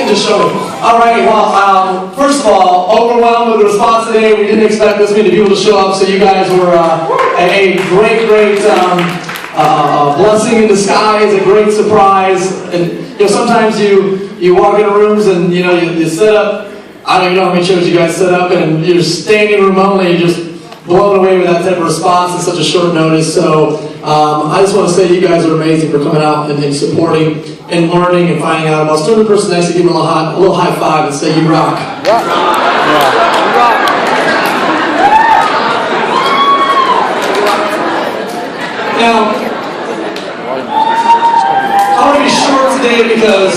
can just show me. All right, well, first of all, overwhelmed with the response today. We didn't expect this many people to show up, so you guys were a great blessing in disguise, a great surprise. And sometimes you walk into rooms and you set up. I don't even know how many chairs you guys set up, and you're standing room only. You're just blown away with that type of response in such a short notice. So I just want to say you guys are amazing for coming out and supporting and learning and finding out about. Turn to the person next to you, give them a little high five and say, "You rock." Yeah. Now, I want to be short today because,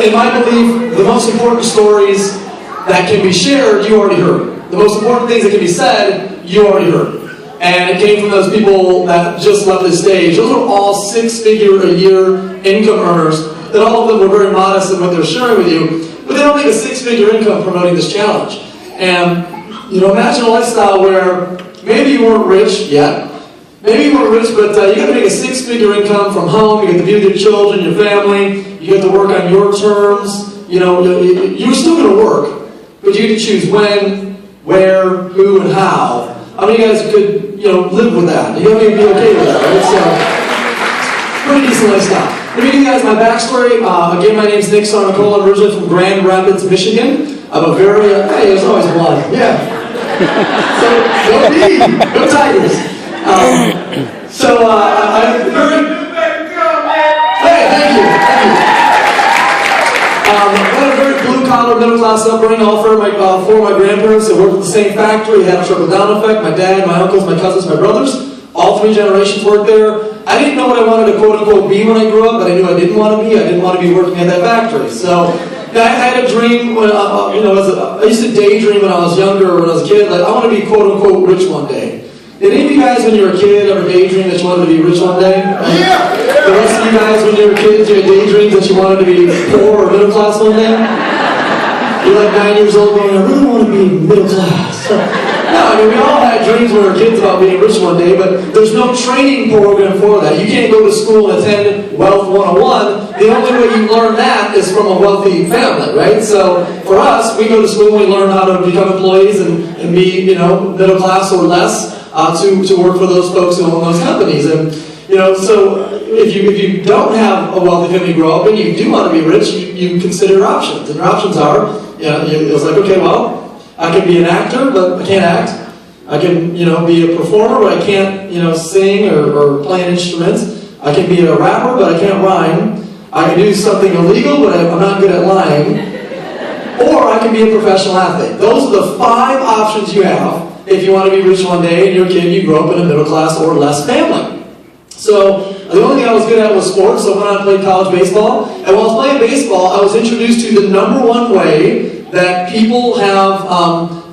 in my belief, the most important stories that can be shared, you already heard. The most important things that can be said, you already heard. And it came from those people that just left the stage. Those are all six-figure-a-year income earners, that all of them were very modest in what they're sharing with you, but they don't make a six-figure income promoting this challenge. And, imagine a lifestyle where maybe you weren't rich yet. Maybe you weren't rich, but you got to make a six-figure income from home. You get to be with your children, your family. You get to work on your terms. You're still going to work, but you get to choose when, where, who, and how. How many of you guys could, live with that? You got to be okay with that, right? So, pretty decent lifestyle. Let me give you guys my backstory. Again, my name's Nick Sarnicola. I'm originally from Grand Rapids, Michigan. I'm a very, hey, there's always blood. Yeah. So, go Tigers. I'm very, hey, thank you. I had a very blue-collar, middle-class upbringing. All four of my grandparents that worked at the same factory, had a trickle-down effect. My dad, my uncles, my cousins, my brothers, all three generations worked there. I didn't know what I wanted to quote-unquote be when I grew up, but I knew I didn't want to be. I didn't want to be working at that factory. So I had a dream when, I used to daydream when I was younger, when I was a kid, like I want to be quote-unquote rich one day. Did any of you guys, when you were a kid, ever daydream that you wanted to be rich one day? Yeah. The rest of you guys, when you were kids, you had daydreams that you wanted to be poor or middle class one day? You're like 9 years old going, I really want to be middle class. No, we all had dreams when we were kids about being rich one day, but there's no training program for that. You can't go to school and attend Wealth 101. The only way you learn that is from a wealthy family, right? So for us, we go to school and we learn how to become employees and be, middle class or less. To work for those folks who own those companies. And, so if you don't have a wealthy family grow up and you do want to be rich, you consider your options. And your options are, it's like, okay, well, I can be an actor, but I can't act. I can, be a performer, but I can't, sing or play an instrument. I can be a rapper, but I can't rhyme. I can do something illegal, but I'm not good at lying. Or I can be a professional athlete. Those are the 5 options you have if you want to be rich one day and you're a kid, you grew up in a middle class or less family. So the only thing I was good at was sports, so I went on and played college baseball. And while I was playing baseball, I was introduced to the #1 way that people have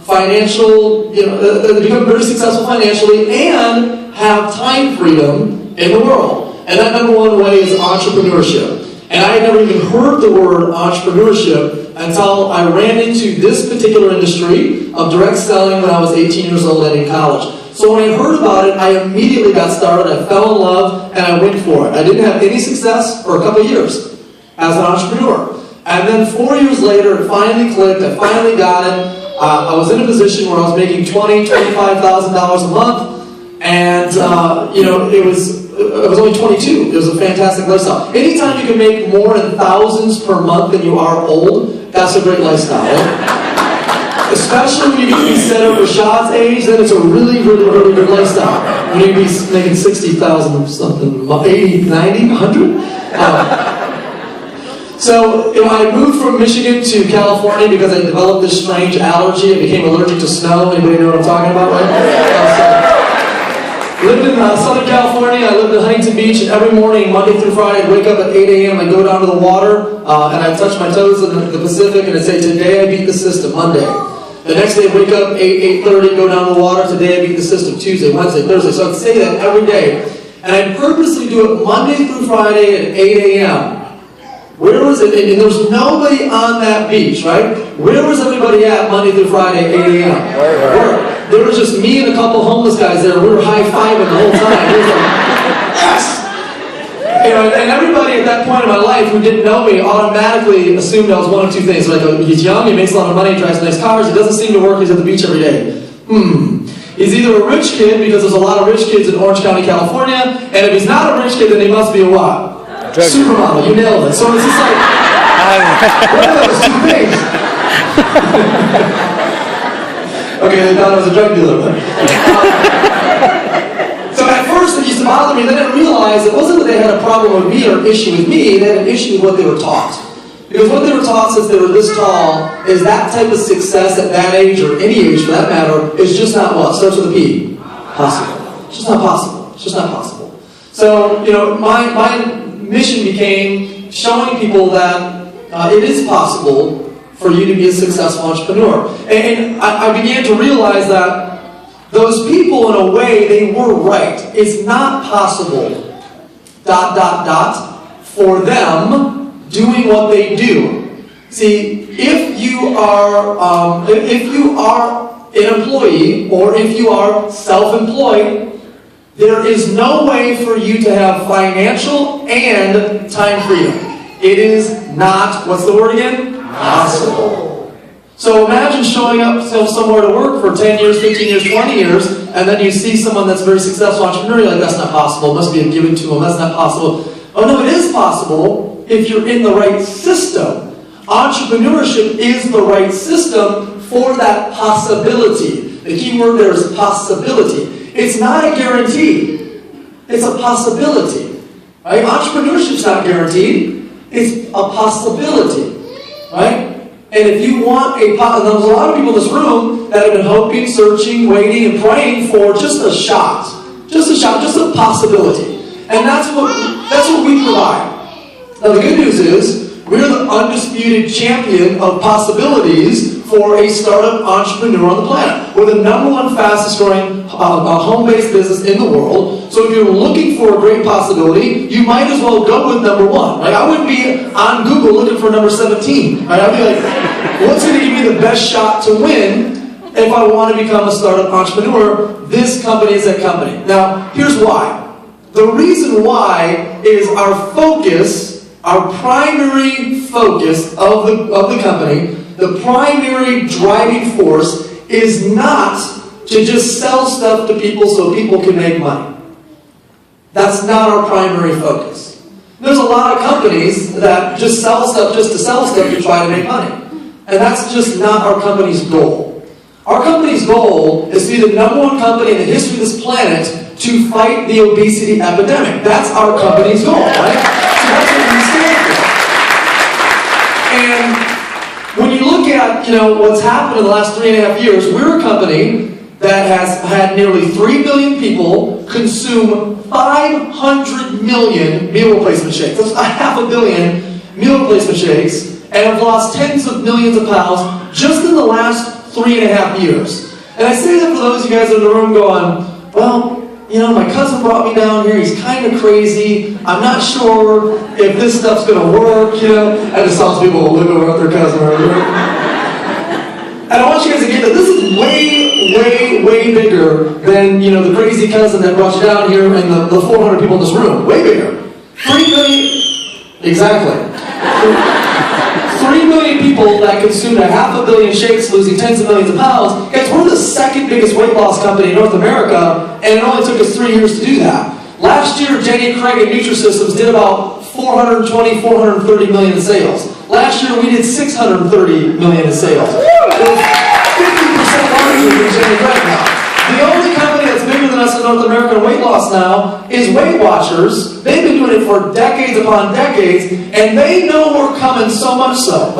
financial, they become very successful financially and have time freedom in the world. And that #1 way is entrepreneurship. And I had never even heard the word entrepreneurship until I ran into this particular industry of direct selling when I was 18 years old and in college. So when I heard about it, I immediately got started. I fell in love and I went for it. I didn't have any success for a couple of years as an entrepreneur. And then 4 years later, it finally clicked. I finally got it. I was in a position where I was making $20,000, $25,000 a month. And, I was only 22. It was a fantastic lifestyle. Anytime you can make more in thousands per month than you are old, that's a great lifestyle. Right? Especially when you get to be set up for Rashad's age, then it's a really, really, really good lifestyle. When you be making 60,000 something, 80, 90, 100. So, I moved from Michigan to California because I developed this strange allergy. I became allergic to snow. Anybody know what I'm talking about, right? Lived in Southern California. I lived in Huntington Beach, and every morning, Monday through Friday, I'd wake up at 8 a.m., I'd go down to the water, and I'd touch my toes in the Pacific, and I'd say, today I beat the system, Monday. The next day, I'd wake up, 8:30, go down to the water, today I beat the system, Tuesday, Wednesday, Thursday. So I'd say that every day. And I'd purposely do it Monday through Friday at 8 a.m. Where was it? And there was nobody on that beach, right? Where was everybody at Monday through Friday at 8 a.m.? Where? There was just me and a couple homeless guys there. We were high-fiving the whole time. It was like, yes! And everybody at that point in my life who didn't know me automatically assumed I was one of two things. Like, he's young, he makes a lot of money, he drives nice cars, he doesn't seem to work, he's at the beach every day. He's either a rich kid, because there's a lot of rich kids in Orange County, California, and if he's not a rich kid, then he must be a what? Supermodel. You nailed it. So it's just like, what are those two things? Okay, they thought I was a drug dealer. So at first it used to bother me, then I realized it wasn't that they had a problem with me or an issue with me, they had an issue with what they were taught. Because what they were taught since they were this tall is that type of success at that age, or any age for that matter, is just not what? Starts with a P. Possible. It's just not possible. It's just not possible. So, you know, my mission became showing people that it is possible for you to be a successful entrepreneur. And I began to realize that those people, in a way, they were right. It's not possible, ... for them doing what they do. See, if you are an employee, or if you are self-employed, there is no way for you to have financial and time freedom. It is not, what's the word again? Possible. So imagine showing up somewhere to work for 10 years, 15 years, 20 years, and then you see someone that's very successful entrepreneur, you're like, that's not possible, it must be a given to them, that's not possible. Oh no, it is possible if you're in the right system. Entrepreneurship is the right system for that possibility. The key word there is possibility. It's not a guarantee. It's a possibility. Right? Entrepreneurship's not guaranteed. It's a possibility. Right? And if you want there's a lot of people in this room that have been hoping, searching, waiting, and praying for just a shot. Just a shot, just a possibility. And that's what we provide. Now the good news is, we're the undisputed champion of possibilities for a startup entrepreneur on the planet. We're the #1 fastest growing home-based business in the world. So if you're looking for a great possibility, you might as well go with #1. Right? I wouldn't be on Google looking for number 17. Right? I'd be like, what's going to give me the best shot to win if I want to become a startup entrepreneur? This company is that company. Now, here's why. The reason why is our focus, our primary focus of the company, the primary driving force is not to just sell stuff to people so people can make money. That's not our primary focus. There's a lot of companies that just sell stuff just to sell stuff to try to make money. And that's just not our company's goal. Our company's goal is to be the #1 company in the history of this planet to fight the obesity epidemic. That's our company's goal, right? So that's what we stand for. And when you look at, what's happened in the last 3.5 years, we're a company that has had nearly 3 million people consume 500 million meal replacement shakes. That's 500 million meal replacement shakes, and have lost tens of millions of pounds just in the last 3.5 years. And I say that for those of you guys in the room going, well, my cousin brought me down here, he's kind of crazy, I'm not sure if this stuff's going to work, and it sounds people look over at their cousin. And I want you guys to get that this is way, way, way bigger than, the crazy cousin that brought you down here and the 400 people in this room. Way bigger. 3 million, exactly. 3 million people that consumed 500 million shakes, losing tens of millions of pounds. Guys, we're the second biggest weight loss company in North America, and it only took us 3 years to do that. Last year, Jenny Craig and Nutrisystems did about 420, 430 million in sales. Last year, we did 630 million in sales. We're 50% larger than Jenny Craig now. The only company that's bigger than us in North America in weight loss now is Weight Watchers. They've been doing it for decades upon decades, and they know we're coming so much so.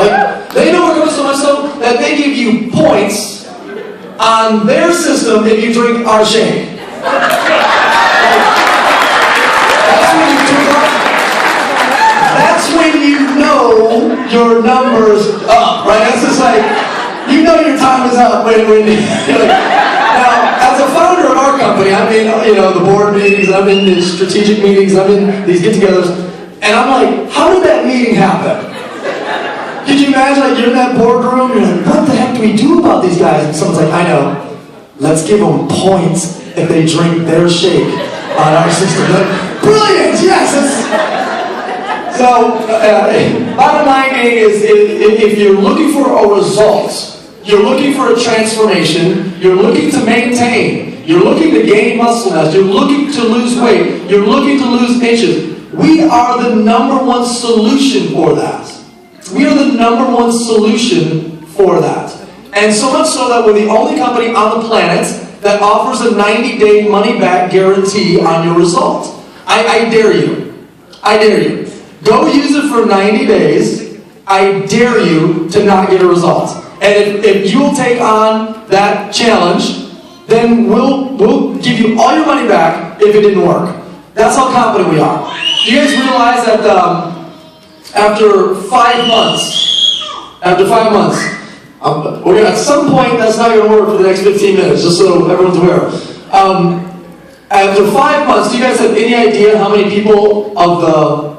They know we're coming so much so that they give you points on their system if you drink our shake. That's when you know your number's up, right? That's just like, your time is up when you're like, now, as a founder of our company, I'm in, the board meetings, I'm in the strategic meetings, I'm in these get-togethers, and I'm like, how did that meeting happen? Could you imagine, you're in that boardroom, you're like, what the heck do we do about these guys? And someone's like, I know, let's give them points if they drink their shake on our system. Like, brilliant, yes! So, bottom line is, if you're looking for a result, you're looking for a transformation, you're looking to maintain, you're looking to gain muscle mass, you're looking to lose weight, you're looking to lose inches, we are the #1 solution for that. We are the #1 solution for that. And so much so that we're the only company on the planet that offers a 90-day money-back guarantee on your result. I dare you. I dare you. Go use it for 90 days. I dare you to not get a result. And if you'll take on that challenge, then we'll give you all your money back if it didn't work. That's how confident we are. Do you guys realize that after 5 months, at some point that's not going to work for the next 15 minutes, just so everyone's aware. After 5 months, do you guys have any idea how many people of the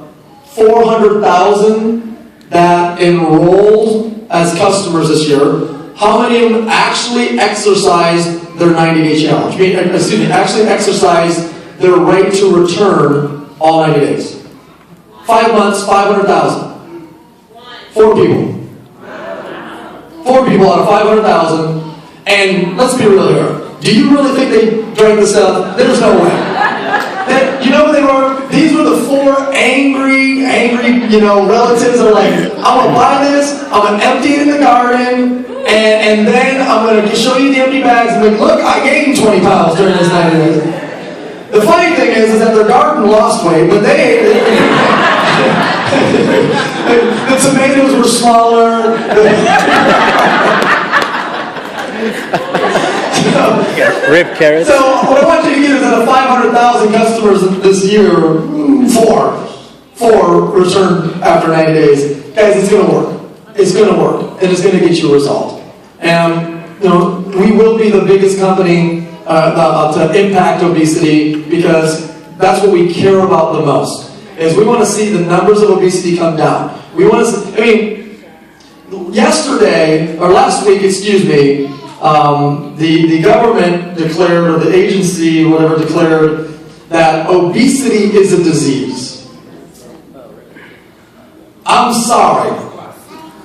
400,000 that enrolled as customers this year, how many of them actually exercised their 90-day challenge? Actually exercised their right to return all 90 days. 5 months, 500,000. 4 people. 4 people out of 500,000. And let's be real here. Do you really think they drank this stuff? There's no way. You know what they were? These were the 4 angry, relatives that are like, I'm going to buy this, I'm going to empty it in the garden, and then I'm going to show you the empty bags, and like, look, I gained 20 pounds during this 90 days. The funny thing is that their garden lost weight, but the tomatoes were smaller. Rib carrots. So what I want you to get is that of 500,000 customers this year, 4 return after 90 days. Guys, it's going to work. It's going to work, and it's going to get you a result. And we will be the biggest company to impact obesity, because that's what we care about the most. Is we want to see the numbers of obesity come down. We want to see, last week, the government declared, or the agency, whatever, declared that obesity is a disease. I'm sorry,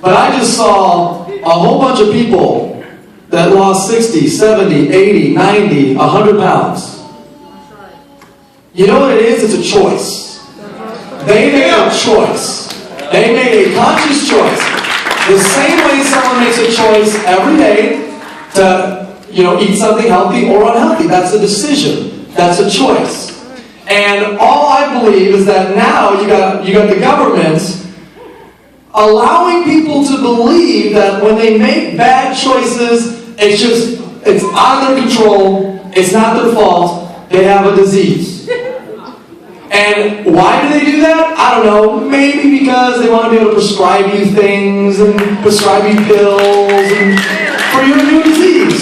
but I just saw a whole bunch of people that lost 60, 70, 80, 90, 100 pounds. You know what it is? It's a choice. They made a choice. They made a conscious choice. The same way someone makes a choice every day to, eat something healthy or unhealthy. That's a decision. That's a choice. And all I believe is that now you got the government allowing people to believe that when they make bad choices, it's out of their control, it's not their fault, they have a disease. And why do they do that? I don't know. Maybe because they want to be able to prescribe you things and prescribe you pills for your new disease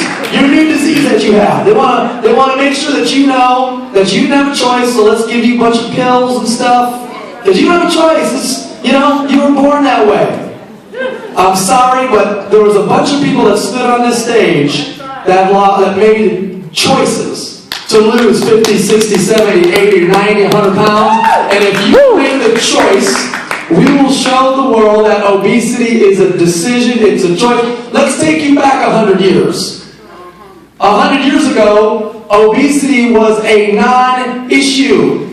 that you have. They want to make sure that you know that you didn't have a choice, so let's give you a bunch of pills and stuff. Because you don't have a choice. You were born that way. I'm sorry, but there was a bunch of people that stood on this stage that made choices to lose 50, 60, 70, 80, 90, 100 pounds. And if you make the choice, we will show the world that obesity is a decision, it's a choice. Let's take you back 100 years. 100 years ago, obesity was a non-issue.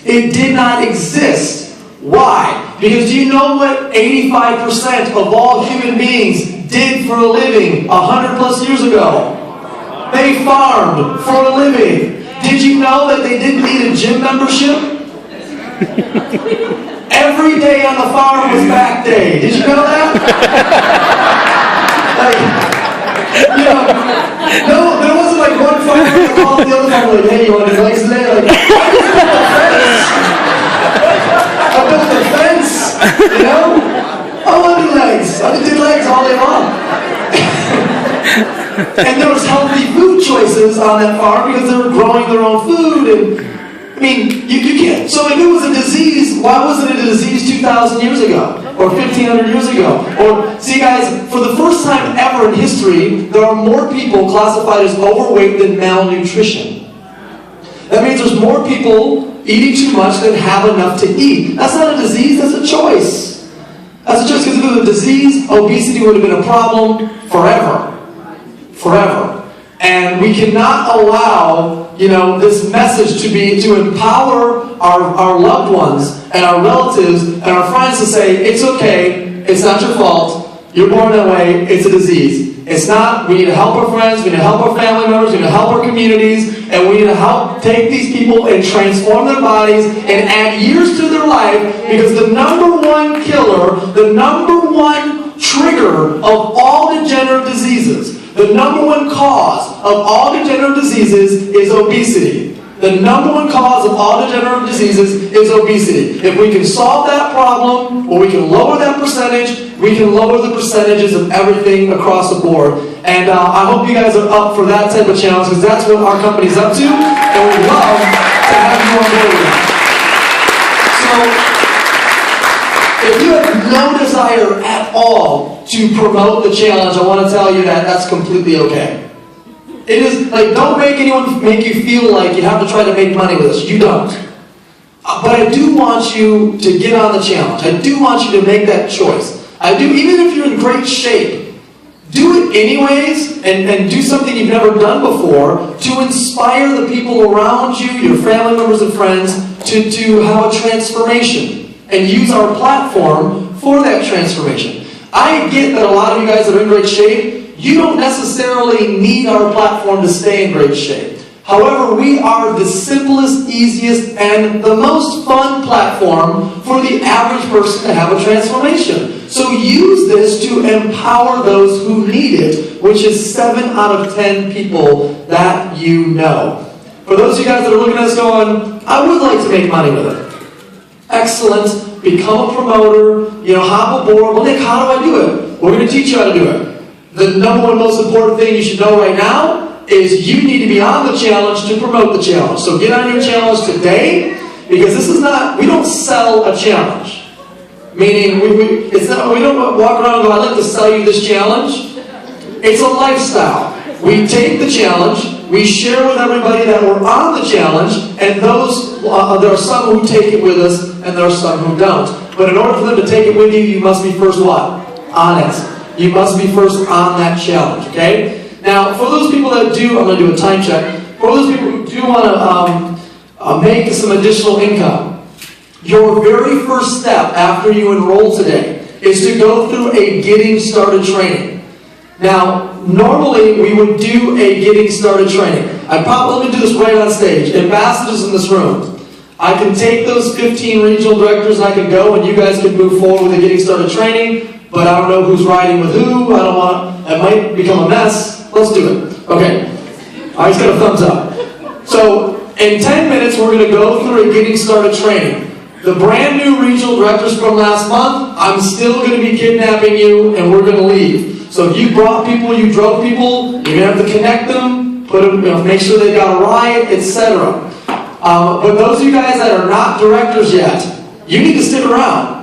It did not exist. Why? Because do you know what 85% of all human beings did for a living 100 plus years ago? They farmed for a living. Did you know that they didn't need a gym membership? Every day on the farm was back day. Did you know that? No, there wasn't like one farmer that called the other farmer like, hey, you want to do legs today? Like, I built a fence, I want to do legs. I did legs all day long. And there was healthy food choices on that farm because they were growing their own food. And you can't. So if it was a disease, why wasn't it a disease 2,000 years ago? Or 1,500 years ago? Or, see guys, for the first time ever in history, there are more people classified as overweight than malnutrition. That means there's more people eating too much than have enough to eat. That's not a disease, that's a choice. That's a choice, because if it was a disease, obesity would have been a problem forever. Forever. And we cannot allow, this message to empower our loved ones and our relatives and our friends to say, it's okay, it's not your fault, you're born that way, it's a disease. It's not. We need to help our friends, we need to help our family members, we need to help our communities, and we need to help take these people and transform their bodies and add years to their life, because the number one killer, the number one trigger of all degenerative diseases, the number one cause of all degenerative diseases is obesity. The number one cause of all degenerative diseases is obesity. If we can solve that problem, or we can lower that percentage, we can lower the percentages of everything across the board. And I hope you guys are up for that type of challenge, because that's what our company's up to, and we'd love to have you on board with that. So, if you have no desire at all to promote the challenge, I want to tell you that that's completely okay. It is, don't make anyone make you feel like you have to try to make money with us. You don't. But I do want you to get on the challenge. I do want you to make that choice. I do, even if you're in great shape, do it anyways, and do something you've never done before to inspire the people around you, your family members and friends, to have a transformation and use our platform for that transformation. I get that a lot of you guys that are in great shape, you don't necessarily need our platform to stay in great shape. However, we are the simplest, easiest, and the most fun platform for the average person to have a transformation. So use this to empower those who need it, which is 7 out of 10 people that you know. For those of you guys that are looking at us going, I would like to make money with it. Excellent. Become a promoter. Hop aboard. Well, Nick, how do I do it? We're going to teach you how to do it. The number one most important thing you should know right now is you need to be on the challenge to promote the challenge. So get on your challenge today, because this is not, we don't sell a challenge. Meaning, we don't walk around and go, I'd like to sell you this challenge. It's a lifestyle. We take the challenge, we share with everybody that we're on the challenge, and there are some who take it with us, and there are some who don't. But in order for them to take it with you, you must be first what? On it. You must be first on that challenge, okay? Now, for those people that do, I'm going to do a time check. For those people who do want to make some additional income, your very first step after you enroll today is to go through a Getting Started training. Now, normally we would do a Getting Started training. I'd probably do this right on stage. Ambassadors in this room, I can take those 15 regional directors and I can go, and you guys can move forward with the Getting Started training. But I don't know who's riding with who. It might become a mess. Let's do it. Okay. All right, he's got a thumbs up. So, in 10 minutes, we're going to go through a Getting Started training. The brand new regional directors from last month, I'm still going to be kidnapping you, and we're going to leave. So if you brought people, you drove people, you're going to have to connect them, put them, make sure they got a ride, etc. But those of you guys that are not directors yet, you need to stick around.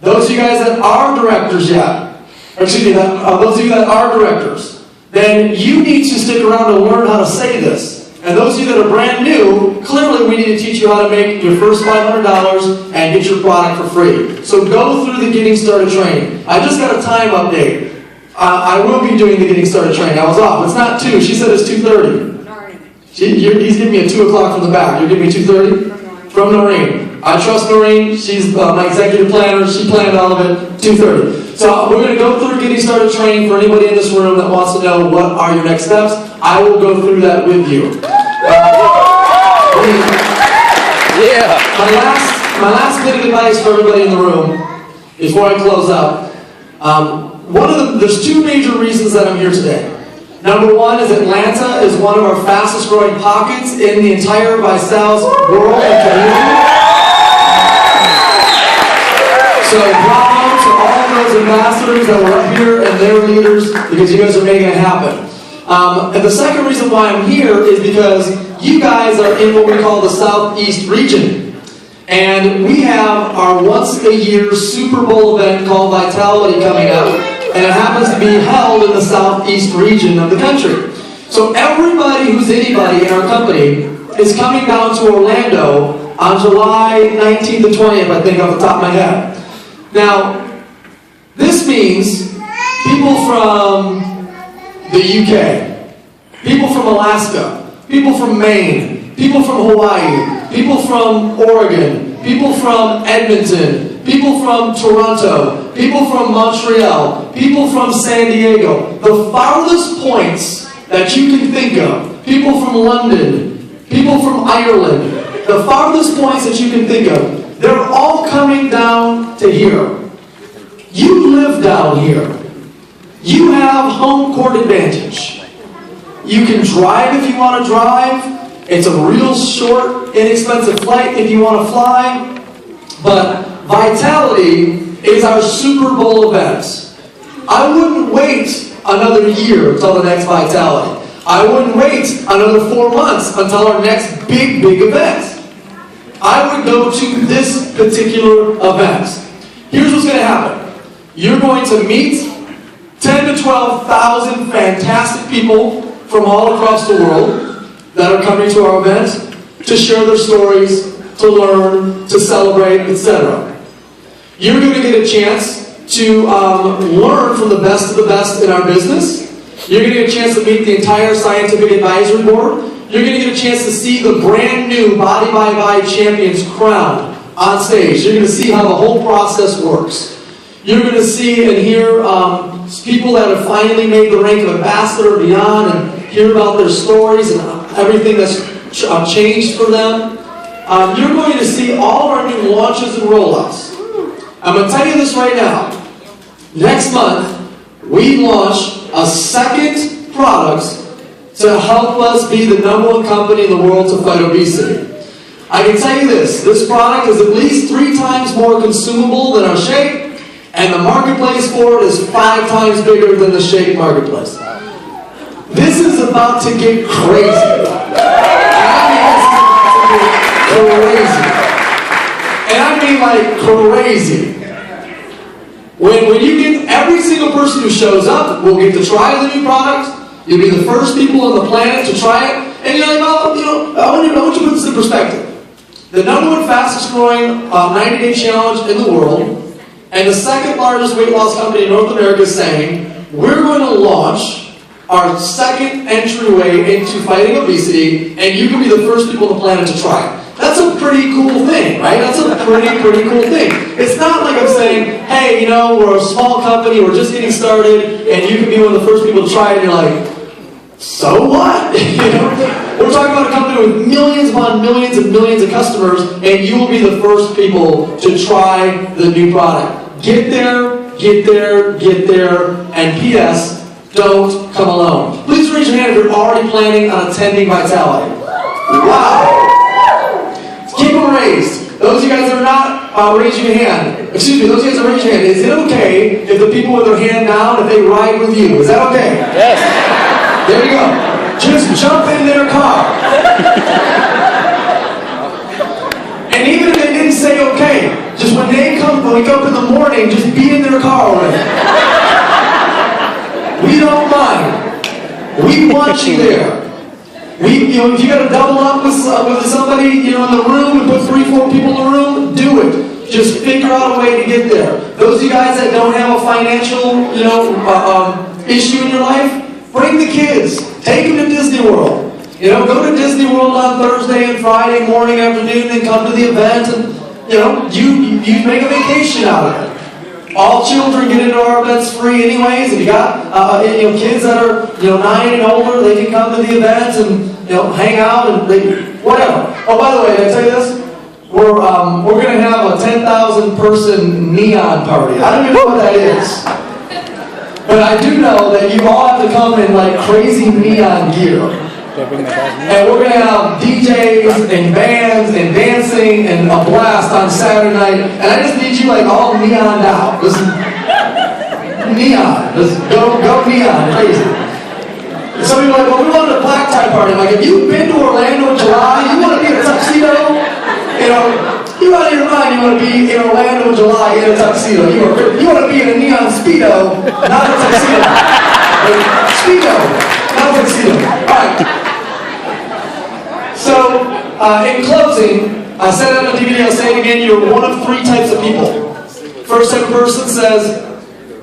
Those of you guys that are directors yet, those of you that are directors, then you need to stick around to learn how to say this. And those of you that are brand new, clearly we need to teach you how to make your first $500 and get your product for free. So go through the Getting Started training. I just got a time update. I will be doing the Getting Started training. I was off. It's not 2. She said it's 2:30. He's giving me a 2 o'clock from the back. You're giving me 2:30? From Noreen. I trust Noreen. She's my executive planner. She planned all of it. 2:30. So we're going to go through Getting Started training. For anybody in this room that wants to know what are your next steps, I will go through that with you. Yeah. My last bit of advice for everybody in the room before I close out. There's 2 major reasons that I'm here today. Number 1 is Atlanta is one of our fastest growing pockets in the entire Visal's world and community. So bravo to all of those ambassadors that were up here and their leaders, because you guys are making it happen. And the second reason why I'm here is because you guys are in what we call the Southeast region. And we have our once-a-year Super Bowl event called Vitality coming up. And it happens to be held in the Southeast region of the country. So everybody who's anybody in our company is coming down to Orlando on July 19th and 20th, I think, off the top of my head. Now, this means people from the UK, people from Alaska, people from Maine, people from Hawaii, people from Oregon, people from Edmonton, people from Toronto, people from Montreal, people from San Diego, the farthest points that you can think of, people from London, people from Ireland, the farthest points that you can think of, they're all coming down to here. You live down here. You have home court advantage. You can drive if you want to drive. It's a real short, inexpensive flight if you want to fly. But Vitality is our Super Bowl event. I wouldn't wait another year until the next Vitality. I wouldn't wait another 4 months until our next big event. I would go to this particular event. Here's what's going to happen. You're going to meet 10 to 12,000 fantastic people from all across the world that are coming to our event to share their stories, to learn, to celebrate, etc. You're going to get a chance to learn from the best in our business. You're going to get a chance to meet the entire scientific advisory board. You're going to get a chance to see the brand new Body by Body champions crowned on stage. You're going to see how the whole process works. You're going to see and hear people that have finally made the rank of ambassador or beyond and hear about their stories and everything that's changed for them. You're going to see all of our new launches and rollouts. I'm going to tell you this right now. Next month, we launch a second product to help us be the #1 company in the world to fight obesity. I can tell you this product is at least 3 times more consumable than our shake, and the marketplace for it is 5 times bigger than the shake marketplace. This is about to get crazy. And I mean like crazy. When you get every single person who shows up will get to try the new product. You'll be the first people on the planet to try it. And you're like, well, I want you to put this in perspective. The #1 fastest growing 90-day challenge in the world and the second largest weight loss company in North America is saying, we're going to launch our second entryway into fighting obesity, and you can be the first people on the planet to try it. That's a pretty cool thing, right? That's a pretty cool thing. It's not like I'm saying, hey, we're a small company, we're just getting started, and you can be one of the first people to try it, and you're like, so what? We're talking about a company with millions upon millions and millions of customers, and you will be the first people to try the new product. Get there, and P.S., don't come alone. Please raise your hand if you're already planning on attending Vitality. Wow. Keep them raised. Those of you guys that are not, raise your hand. Excuse me, those of you guys that raise your hand. Is it okay if the people with their hand down, if they ride with you? Is that okay? Yes. There you go. Just jump in their car. And even if they didn't say okay, just when they wake up in the morning, just be in their car already. We don't mind. We want you there. If you got to double up with somebody, in the room and put 3-4 people in the room, do it. Just figure out a way to get there. Those of you guys that don't have a financial, issue in your life, bring the kids. Take them to Disney World. Go to Disney World on Thursday and Friday morning, afternoon, and come to the event, and you make a vacation out of it. All children get into our events free anyways. If you got kids that are 9 and older, they can come to the events and hang out and whatever. Oh, by the way, did I tell you this? We're going to have a 10,000 person neon party. I don't even know what that is, but I do know that you all have to come in like crazy neon gear. And we're going to have DJs and bands and dancing and a blast on Saturday night. And I just need you all neoned out. Just neon. Just go neon. Crazy. Some people are like, well, we wanted a black tie party. I'm like, have you been to Orlando in July? You want to be in a tuxedo? You're out of your mind. You want to be in Orlando in July in a tuxedo. You want to be in a neon Speedo, not a tuxedo. Speedo, not a tuxedo. All right. So In closing, I said it on the DVD, I'll say it again, you're one of three types of people. First type of person says,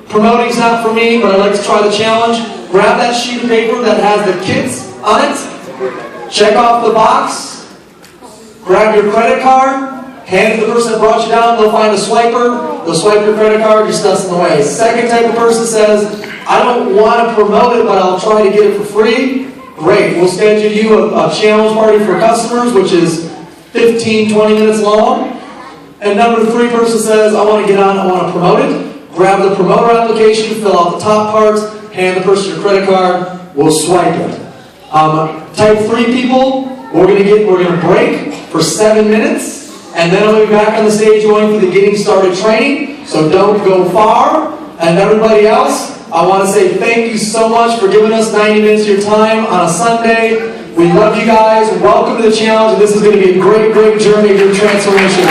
promoting's not for me, but I'd like to try the challenge. Grab that sheet of paper that has the kits on it, check off the box, grab your credit card, hand it to the person that brought you down, they'll find a swiper, they'll swipe your credit card, your stuff's in the way. Second type of person says, I don't want to promote it, but I'll try to get it for free. Great, we'll schedule you a challenge party for customers, which is 15, 20 minutes long. And number three person says, I want to get on, I want to promote it. Grab the promoter application, fill out the top parts, hand the person your credit card, we'll swipe it. Type 3 people, we're going to break for 7 minutes, and then I'll be back on the stage going for the getting started training, so don't go far. And everybody else, I want to say thank you so much for giving us 90 minutes of your time on a Sunday. We love you guys. Welcome to the challenge, and this is going to be a great, great journey of your transformation.